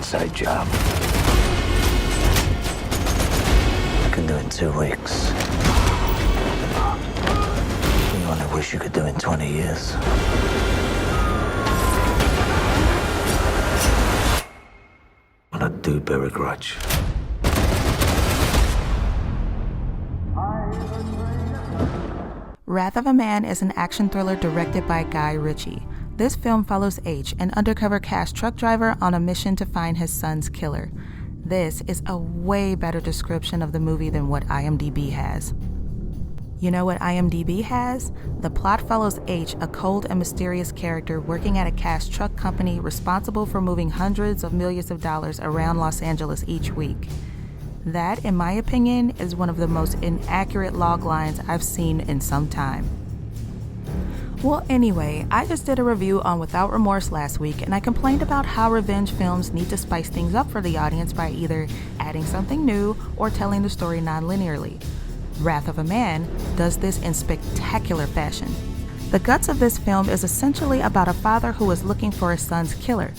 inside job. I can do it in 2 weeks. You only wish you could do it in 20 years. But I do bear a grudge. Wrath of a Man is an action thriller directed by Guy Ritchie. This film follows H, an undercover cash truck driver on a mission to find his son's killer. This is a way better description of the movie than what IMDB has. You know what IMDB has? The plot follows H, a cold and mysterious character working at a cash truck company responsible for moving hundreds of millions of dollars around Los Angeles each week. That, in my opinion, is one of the most inaccurate loglines I've seen in some time. Well, anyway, I just did a review on Without Remorse last week, and I complained about how revenge films need to spice things up for the audience by either adding something new or telling the story non-linearly. Wrath of a Man does this in spectacular fashion. The guts of this film is essentially about a father who is looking for his son's killer.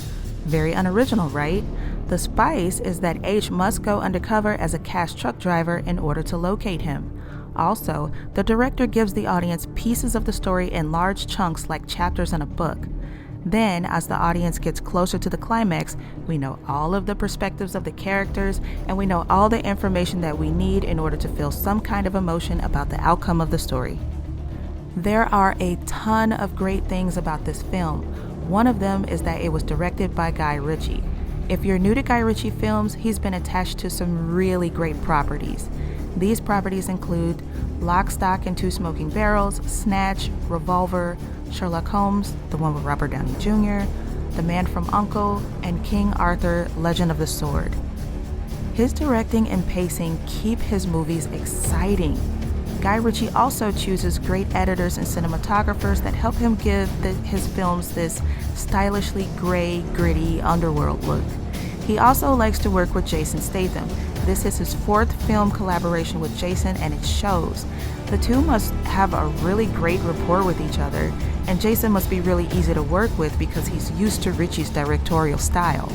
Very unoriginal, right? The spice is that H must go undercover as a cash truck driver in order to locate him. Also, the director gives the audience pieces of the story in large chunks like chapters in a book. Then, as the audience gets closer to the climax, we know all of the perspectives of the characters, and we know all the information that we need in order to feel some kind of emotion about the outcome of the story. There are a ton of great things about this film. One of them is that it was directed by Guy Ritchie. If you're new to Guy Ritchie films, he's been attached to some really great properties. These properties include Lock, Stock, and Two Smoking Barrels, Snatch, Revolver, Sherlock Holmes, the one with Robert Downey Jr., The Man from U.N.C.L.E., and King Arthur, Legend of the Sword. His directing and pacing keep his movies exciting. Guy Ritchie also chooses great editors and cinematographers that help him give his films this stylishly gray, gritty underworld look. He also likes to work with Jason Statham. This is his 4th film collaboration with Jason, and it shows. The two must have a really great rapport with each other, and Jason must be really easy to work with because he's used to Ritchie's directorial style.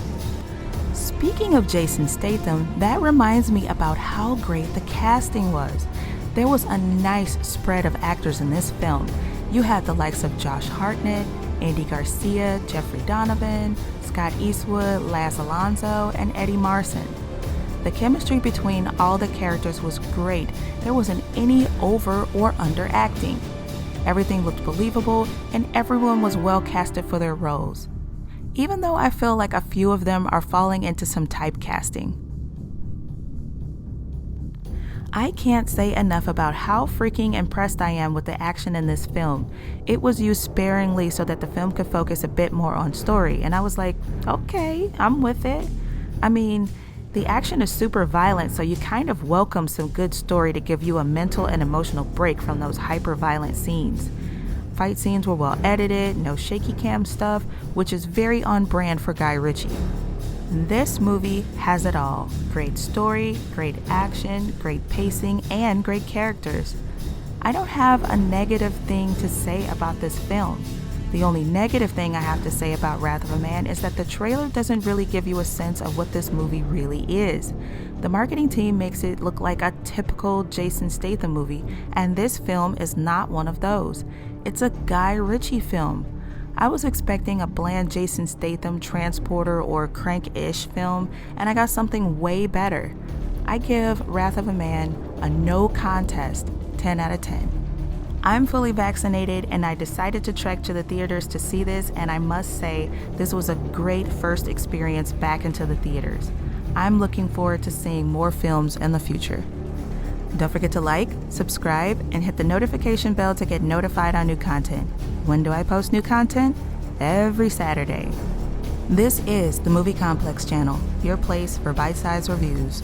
Speaking of Jason Statham, that reminds me about how great the casting was. There was a nice spread of actors in this film. You had the likes of Josh Hartnett, Andy Garcia, Jeffrey Donovan, Scott Eastwood, Laz Alonso, and Eddie Marsan. The chemistry between all the characters was great. There wasn't any over or under acting. Everything looked believable, and everyone was well casted for their roles. Even though I feel like a few of them are falling into some typecasting. I can't say enough about how freaking impressed I am with the action in this film. It was used sparingly so that the film could focus a bit more on story, and I was like, okay, I'm with it. I mean, the action is super violent, so you kind of welcome some good story to give you a mental and emotional break from those hyper-violent scenes. Fight scenes were well edited, no shaky cam stuff, which is very on brand for Guy Ritchie. This movie has it all. Great story, great action, great pacing, and great characters. I don't have a negative thing to say about this film. The only negative thing I have to say about Wrath of a Man is that the trailer doesn't really give you a sense of what this movie really is. The marketing team makes it look like a typical Jason Statham movie, and this film is not one of those. It's a Guy Ritchie film. I was expecting a bland Jason Statham Transporter or Crank-ish film, and I got something way better. I give Wrath of a Man a no contest 10 out of 10. I'm fully vaccinated, and I decided to trek to the theaters to see this, and I must say this was a great first experience back into the theaters. I'm looking forward to seeing more films in the future. Don't forget to like, subscribe, and hit the notification bell to get notified on new content. When do I post new content? Every Saturday. This is the Movie Complex channel, your place for bite-sized reviews.